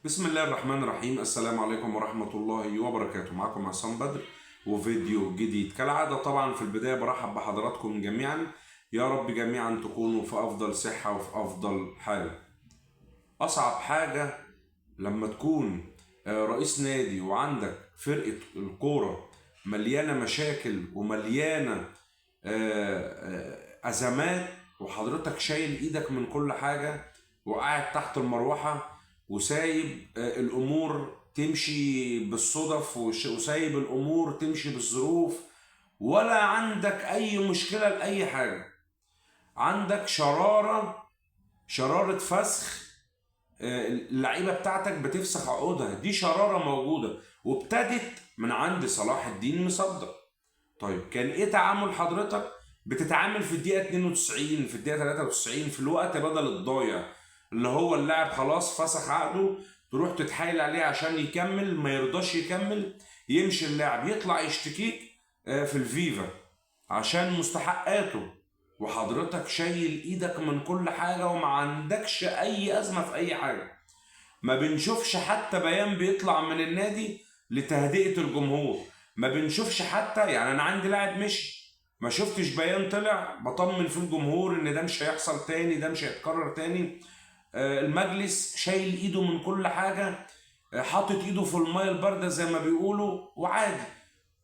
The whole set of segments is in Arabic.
بسم الله الرحمن الرحيم. السلام عليكم ورحمة الله وبركاته. معكم عصام بدر وفيديو جديد كالعادة. طبعا في البداية برحب بحضراتكم جميعا، يا رب جميعا تكونوا في أفضل صحة وفي أفضل حال. أصعب حاجة لما تكون رئيس نادي وعندك فرقة الكورة مليانة مشاكل ومليانة أزمات، وحضرتك شايل إيدك من كل حاجة وقاعد تحت المروحة وسايب الأمور تمشي بالصدف وسايب الأمور تمشي بالظروف، ولا عندك أي مشكلة لأي حاجة. عندك شرارة فسخ. اللعيبة بتاعتك بتفسخ عقودها، دي شرارة موجودة وابتدت من عند صلاح الدين مصدق. طيب كان ايه تعامل حضرتك؟ بتتعامل في الدقيقة 92، في الدقيقة 93، في الوقت بدل الضايع اللي هو اللاعب خلاص فسخ عقده، تروح تتحايل عليه عشان يكمل، ما يرضاش يكمل، يمشي اللاعب يطلع يشتكيك في الفيفا عشان مستحقاته، وحضرتك شايل ايدك من كل حاجة وما عندكش اي ازمة في اي حاجة. ما بنشوفش حتى بيان بيطلع من النادي لتهدئة الجمهور، ما بنشوفش حتى، يعني انا عندي لاعب مشي ما شفتش بيان طلع بطمن فيه الجمهور ان ده مش هيحصل تاني، ده مش هيتكرر تاني. المجلس شايل ايده من كل حاجة، حاطط ايده في المية الباردة زي ما بيقولوا وعادي.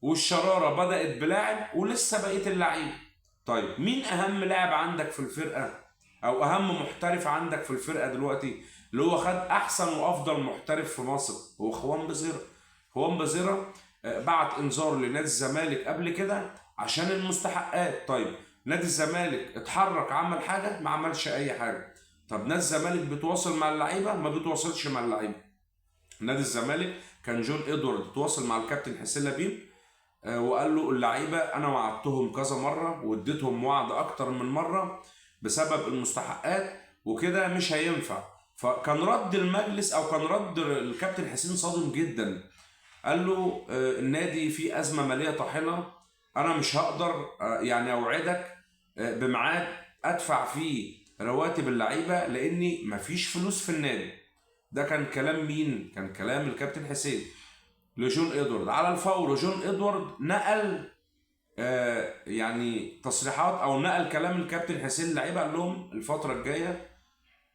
والشرارة بدأت بلاعب ولسه بقية اللعيبة. طيب مين أهم لاعب عندك في الفرقة أو أهم محترف عندك في الفرقة دلوقتي اللي هو خد أحسن وأفضل محترف في مصر؟ هو خوان بزيرة. خوان بزيرة بعت إنذار لنادي الزمالك قبل كده عشان المستحقات. طيب نادي الزمالك اتحرك عمل حاجة؟ ما عملش أي حاجة. طب نادي الزمالك بتواصل مع اللعيبة؟ ما بتواصلش مع اللعيبة. نادي الزمالك كان جون ادوارد تواصل مع الكابتن حسين لبيب وقال له اللعيبه انا وعدتهم كذا مره واديتهم وعد اكتر من مره بسبب المستحقات وكده مش هينفع. فكان رد المجلس او كان رد الكابتن حسين صادم جدا. قال له النادي فيه ازمه ماليه طاحنه، انا مش هقدر يعني اوعدك بميعاد ادفع فيه رواتب اللعيبه لاني مفيش فلوس في النادي. ده كان كلام مين؟ كان كلام الكابتن حسين لجون ادوارد. على الفور جون ادوارد نقل يعني تصريحات او نقل كلام الكابتن حسين اللعيبه، قال لهم الفتره الجايه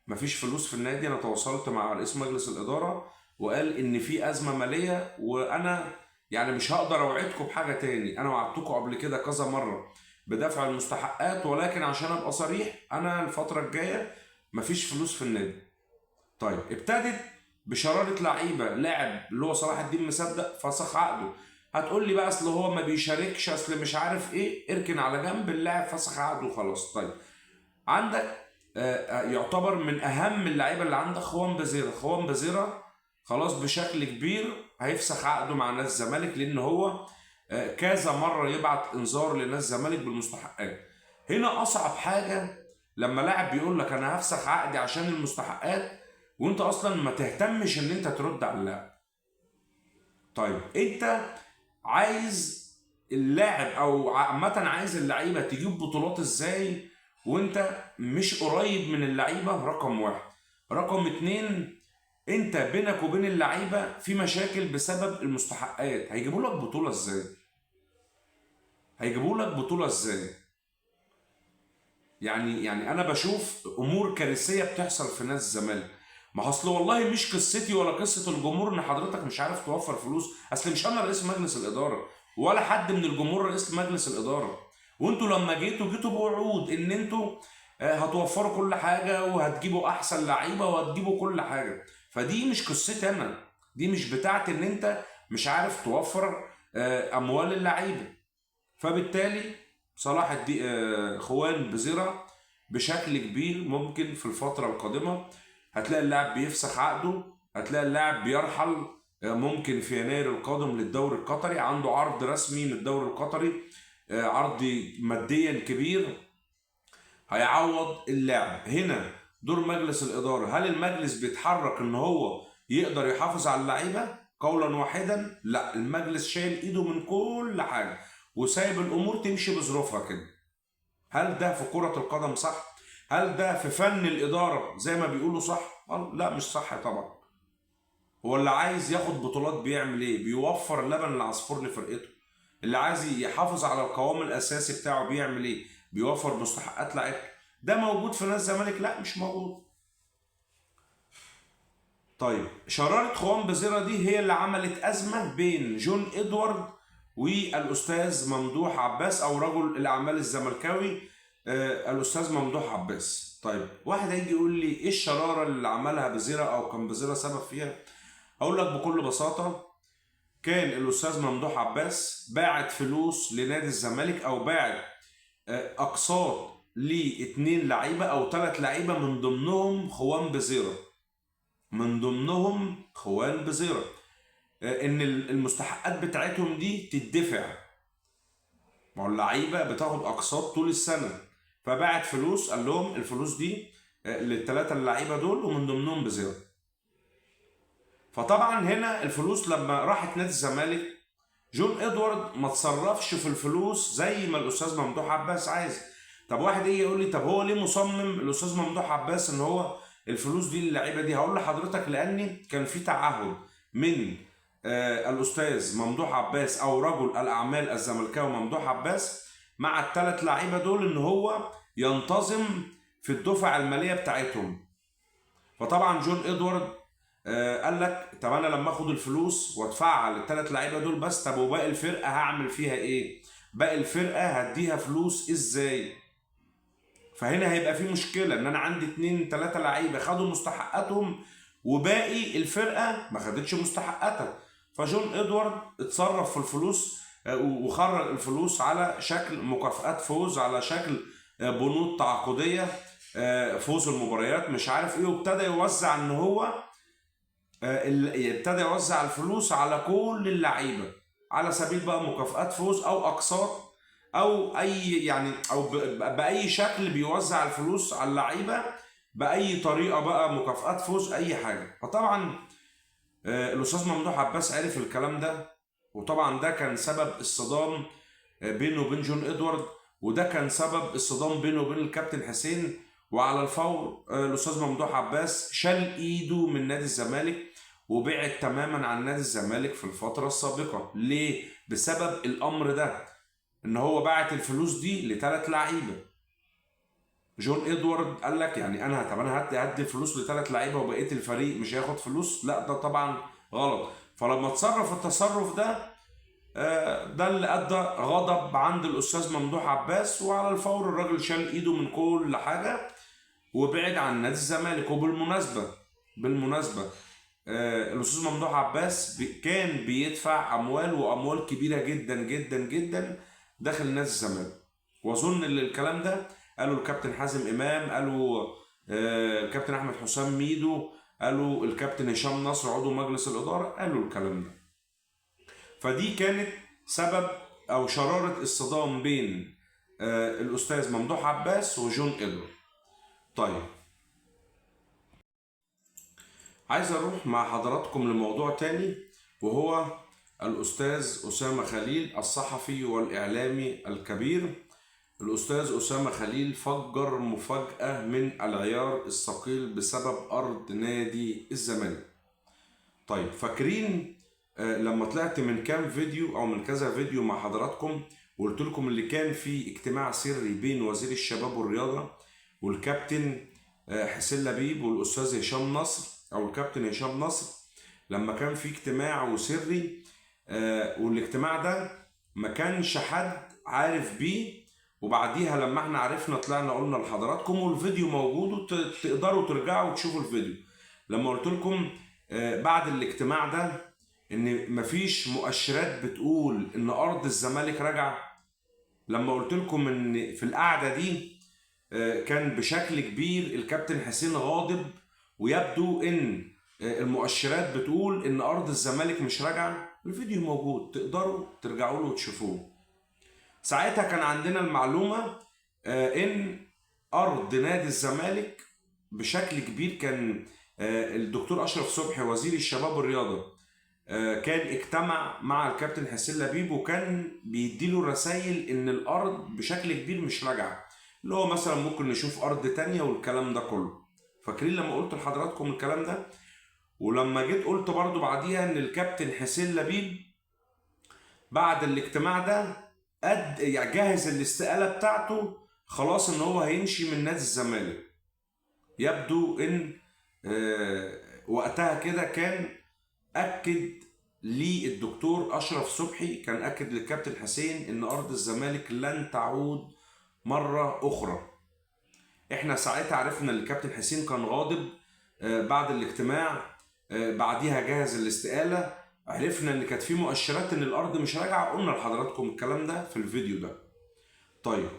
مفيش فلوس في النادي، انا تواصلت مع رئيس مجلس الاداره وقال ان في ازمه ماليه وانا يعني مش هقدر اوعدكم بحاجه تاني، انا وعدتكم قبل كده كذا مره بدفع المستحقات، ولكن عشان ابقى صريح انا الفتره الجايه مفيش فلوس في النادي. طيب ابتدت بشرارة لعيبة، لاعب اللي هو صلاح الدين مصدق فسخ عقده. هتقول لي بقى اصل هو ما بيشاركش، اصل مش عارف ايه، اركن على جنب، اللاعب فسخ عقده وخلاص. طيب عندك يعتبر من اهم اللعيبه اللي عندك خوان بزيرة. خوان بزيرة خلاص بشكل كبير هيفسخ عقده مع نادي الزمالك لان هو كذا مره يبعت انذار لنادي الزمالك بالمستحقات. هنا اصعب حاجه لما لاعب بيقول لك انا هفسخ عقدي عشان المستحقات وانت اصلا ما تهتمش ان انت ترد على اللاعب. طيب انت عايز اللاعب او عامه عايز اللعيبه تجيب بطولات ازاي وانت مش قريب من اللعيبه؟ رقم واحد. رقم اتنين، انت بينك وبين اللعيبه في مشاكل بسبب المستحقات، هيجيبوا لك بطوله ازاي؟ هيجيبوا لك بطوله ازاي؟ يعني انا بشوف امور كارثيه بتحصل في ناس الزمالك. ما اصل والله مش قصتي ولا قصه الجمهور ان حضرتك مش عارف توفر فلوس، اصل مش انا رئيس مجلس الاداره ولا حد من الجمهور رئيس مجلس الاداره. وانتوا لما جيتوا بوعود ان انتوا هتوفروا كل حاجه وهتجيبوا احسن لعيبه وهتجيبوا كل حاجه. فدي مش قصتي انا، دي مش بتاعتي ان انت مش عارف توفر اموال اللعيبه. فبالتالي صلاح الدين خوان بزيرة بشكل كبير ممكن في الفترة القادمة هتلاقي اللاعب بيفسخ عقده، هتلاقي اللاعب بيرحل ممكن في يناير القادم للدوري القطري، عنده عرض رسمي من الدوري القطري، عرض ماديا كبير هيعوض اللاعب. هنا دور مجلس الإدارة، هل المجلس بيتحرك ان هو يقدر يحافظ على اللعيبة قولا واحدا؟ لا، المجلس شايل ايده من كل حاجة وسايب الامور تمشي بظروفها كده. هل ده في كرة القدم صح؟ هل ده في فن الإدارة زي ما بيقولوا صح؟ لا مش صح طبعا. هو اللي عايز ياخد بطولات بيعمل ايه؟ بيوفر لبن العصفور لفرقته. اللي عايز يحافظ على القوام الاساسي بتاعه بيعمل ايه؟ بيوفر مستحقات لعيبته. ده موجود في نادي الزمالك؟ لا، مش موجود. طيب شرارة خوان بزيرة دي هي اللي عملت أزمة بين جون إدوارد والأستاذ ممدوح عباس، أو رجل الأعمال الزملكاوي الأستاذ ممدوح عباس. طيب واحد هيجي يقول لي إيه الشرارة اللي عملها بزيرة أو كان بزيرة سبب فيها؟ أقول لك بكل بساطة، كان الأستاذ ممدوح عباس باعت فلوس لنادي الزمالك، أو باعت أقساط لاتنين لعيبة أو 3 لعيبة، من ضمنهم خوان بزيرة. ان المستحقات بتاعتهم دي تدفع. ما هو اللعيبه بتاخد اقساط طول السنه، فباعت فلوس، قال لهم الفلوس دي لل3 اللعيبه دول ومن ضمنهم بزيرة. فطبعا هنا الفلوس لما راحت نادي الزمالك، جون ادوارد ما تصرفش في الفلوس زي ما الاستاذ ممدوح عباس عايز. طب واحد يجي يقول لي طب هو ليه مصمم الاستاذ ممدوح عباس ان هو الفلوس دي للعيبه دي؟ هقول لحضرتك لان كان في تعهد من الاستاذ ممدوح عباس او رجل الاعمال الزملكاوي ممدوح عباس مع ال3 لعيبه دول ان هو ينتظم في الدفع الماليه بتاعتهم. فطبعا جون ادوارد قال لك طب انا لما اخد الفلوس وادفعها لل3 لعيبه دول بس، طب وباقي الفرقه هعمل فيها ايه؟ باقي الفرقه هديها فلوس ازاي؟ فهنا هيبقى في مشكله ان انا عندي 2 3 لعيبه خدوا مستحقاتهم وباقي الفرقه ما خدتش مستحقاتها. فجون ادوارد اتصرف في الفلوس وخرج الفلوس على شكل مكافآت فوز، على شكل بنود تعاقديه، فوز المباريات، مش عارف ايه، وابتدى يوزع ان هو ابتدى يوزع الفلوس على كل اللعيبه على سبيل بقى مكافآت فوز او اقساط او اي يعني او باي شكل بيوزع الفلوس على اللعيبه باي طريقه بقى، مكافآت فوز اي حاجه. فطبعا الاستاذ ممدوح عباس عرف الكلام ده، وطبعا ده كان سبب الصدام بينه وبين جون ادوارد، وده كان سبب الصدام بينه وبين الكابتن حسين. وعلى الفور الاستاذ ممدوح عباس شال ايده من نادي الزمالك وبعد تماما عن نادي الزمالك في الفتره السابقه. ليه؟ بسبب الامر ده، ان هو باعت الفلوس دي ل3 لعيبه. جون ادوارد قال لك يعني طب انا هدي فلوس ل3 لعيبه وبقيه الفريق مش هياخد فلوس؟ لا، ده طبعا غلط. فلما تصرف التصرف ده ده اللي ادى غضب عند الاستاذ ممدوح عباس، وعلى الفور الراجل شال ايده من كل حاجه وبعد عن نادي الزمالك. بالمناسبه الاستاذ ممدوح عباس كان بيدفع اموال كبيره جدا جدا جدا داخل نادي الزمالك. واظن ان الكلام ده قالوا الكابتن حازم امام، قالوا الكابتن احمد حسام ميدو، قالوا الكابتن هشام نصر عضو مجلس الاداره، قالوا الكلام ده. فدي كانت سبب او شراره الصدام بين الاستاذ ممدوح عباس وجون ادوارد. طيب عايز اروح مع حضراتكم لموضوع تاني، وهو الاستاذ اسامه خليل الصحفي والاعلامي الكبير. الاستاذ اسامه خليل فجر مفاجاه من العيار الثقيل بسبب ارض نادي الزمالك. طيب فاكرين لما طلعت من كام فيديو او من كذا فيديو مع حضراتكم وقلت لكم اللي كان في اجتماع سري بين وزير الشباب والرياضه والكابتن حسين لبيب والاستاذ هشام نصر او الكابتن هشام نصر، لما كان في اجتماع وسري والاجتماع ده ما كانش حد عارف بيه، وبعديها لما احنا عرفنا طلعنا قلنا لحضراتكم، والفيديو موجود وتقدروا ترجعوا وتشوفوا الفيديو. لما قلت لكم بعد الاجتماع ده ان مفيش مؤشرات بتقول ان ارض الزمالك راجعه، لما قلت لكم ان في القعده دي كان بشكل كبير الكابتن حسين غاضب ويبدو ان المؤشرات بتقول ان ارض الزمالك مش راجعه، الفيديو موجود تقدروا ترجعوا له وتشوفوه. ساعتها كان عندنا المعلومه ان ارض نادي الزمالك بشكل كبير كان الدكتور اشرف صبحي وزير الشباب والرياضه كان اجتمع مع الكابتن حسين لبيب وكان بيديله رسائل ان الارض بشكل كبير مش راجعه، اللي هو مثلا ممكن نشوف ارض تانية والكلام ده كله. فاكرين لما قلت لحضراتكم الكلام ده؟ ولما جيت قلت برضو بعديها ان الكابتن حسين لبيب بعد الاجتماع ده يعني جهز الاستقالة بتاعته خلاص، ان هو هيمشي من نادي الزمالك. يبدو ان وقتها كده كان اكد للدكتور اشرف صبحي، كان اكد للكابتن حسين ان ارض الزمالك لن تعود مرة اخرى. احنا ساعتها عرفنا ان الكابتن حسين كان غاضب بعد الاجتماع، بعديها جهز الاستقالة. عرفنا ان كانت في مؤشرات ان الارض مش راجعة، قلنا لحضراتكم الكلام ده في الفيديو ده. طيب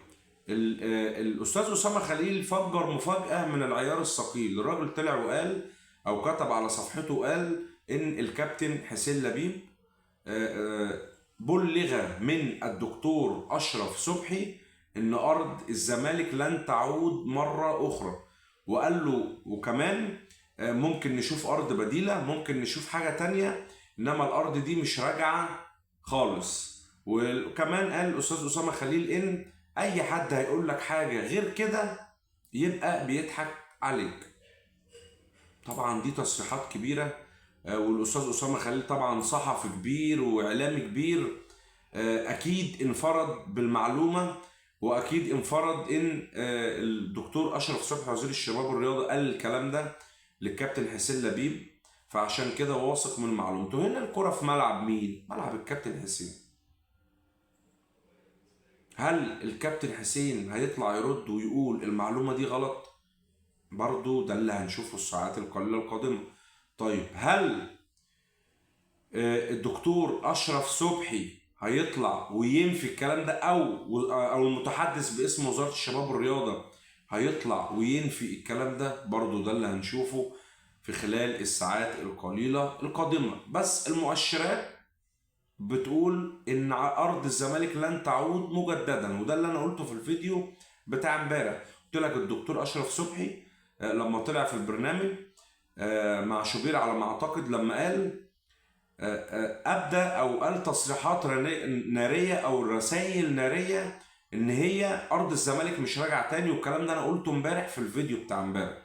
الاستاذ اسامة خليل فجر مفاجأة من العيار الثقيل. الراجل طلع وقال او كتب على صفحته وقال ان الكابتن حسين لبيب بلغ من الدكتور اشرف صبحي ان ارض الزمالك لن تعود مرة اخرى، وقال له وكمان ممكن نشوف ارض بديلة، ممكن نشوف حاجة تانية، انما الارض دي مش راجعة خالص. وكمان قال الاستاذ اسامة خليل ان اي حد هيقول لك حاجة غير كده يبقى بيضحك عليك. طبعا دي تصريحات كبيرة، والاستاذ اسامة خليل طبعا صحفي كبير واعلامي كبير، اكيد انفرد بالمعلومة، واكيد انفرد ان الدكتور اشرف صبحي وزير الشباب والرياضة قال الكلام ده للكابتن حسين لبيب، فعشان كده واثق من معلومته. هنا الكرة في ملعب مين؟ ملعب الكابتن حسين. هل الكابتن حسين هيطلع يرد ويقول المعلومة دي غلط؟ برضو ده اللي هنشوفه الساعات القليلة القادمة. طيب هل الدكتور أشرف صبحي هيطلع وينفي الكلام ده، أو المتحدث باسم وزارة الشباب والرياضة هيطلع وينفي الكلام ده؟ برضو ده اللي هنشوفه في خلال الساعات القليلة القادمة. بس المؤشرات بتقول ان ارض الزمالك لن تعود مجددا، وده اللي انا قلته في الفيديو بتاع امبارح. قلت لك الدكتور اشرف صبحي لما طلع في البرنامج مع شوبير على ما اعتقد، لما قال ابدى او قال تصريحات ناريه او رسائل ناريه ان هي ارض الزمالك مش راجعه تاني، والكلام ده انا قلته امبارح في الفيديو بتاع امبارح.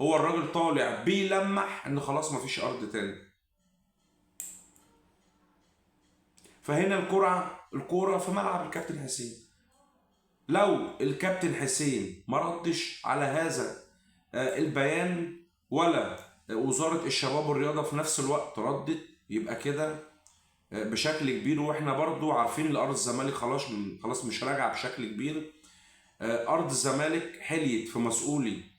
هو الراجل طالع بيلمح ان خلاص مفيش ارض تاني. فهنا الكرة في ملعب الكابتن حسين. لو الكابتن حسين ما ردش على هذا البيان، ولا وزارة الشباب والرياضة في نفس الوقت ردت، يبقى كده بشكل كبير. واحنا برضو عارفين ان ارض الزمالك خلاص مش راجعة بشكل كبير. ارض الزمالك حليت في مسؤولي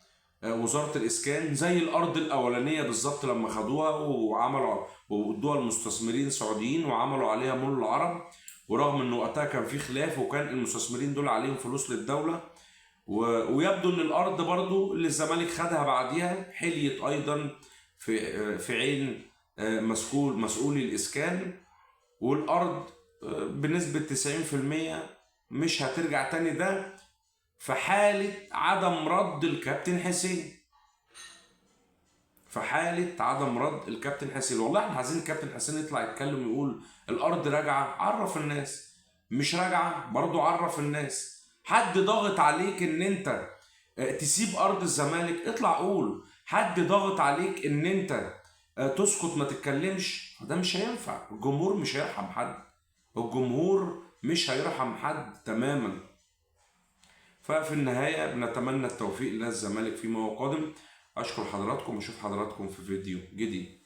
وزارة الاسكان زي الارض الاولانية بالظبط لما خدوها وعملوا وادوها لمستثمرين سعوديين وعملوا عليها مول العرب، ورغم ان وقتها كان في خلاف وكان المستثمرين دول عليهم فلوس للدولة. ويبدو ان الارض برضو اللي الزمالك خدها بعديها حليت ايضا في عين مسؤولي الاسكان، والارض بنسبة 90% مش هترجع تاني. ده في حالة عدم رد الكابتن حسين، في حالة عدم رد الكابتن حسين. والله احنا عايزين الكابتن حسين يطلع يتكلم ويقول الارض راجعة، عرف الناس. مش راجعة برضو عرف الناس. حد ضاغط عليك ان انت تسيب ارض الزمالك، اطلع قول. حد ضاغط عليك ان انت تسكت ما تتكلمش، ده مش هينفع. الجمهور مش هيرحم حد، الجمهور مش هيرحم حد تماما. ففي النهاية بنتمنى التوفيق للزمالك فيما هو قادم. أشكر حضراتكم وأشوف حضراتكم في فيديو جديد.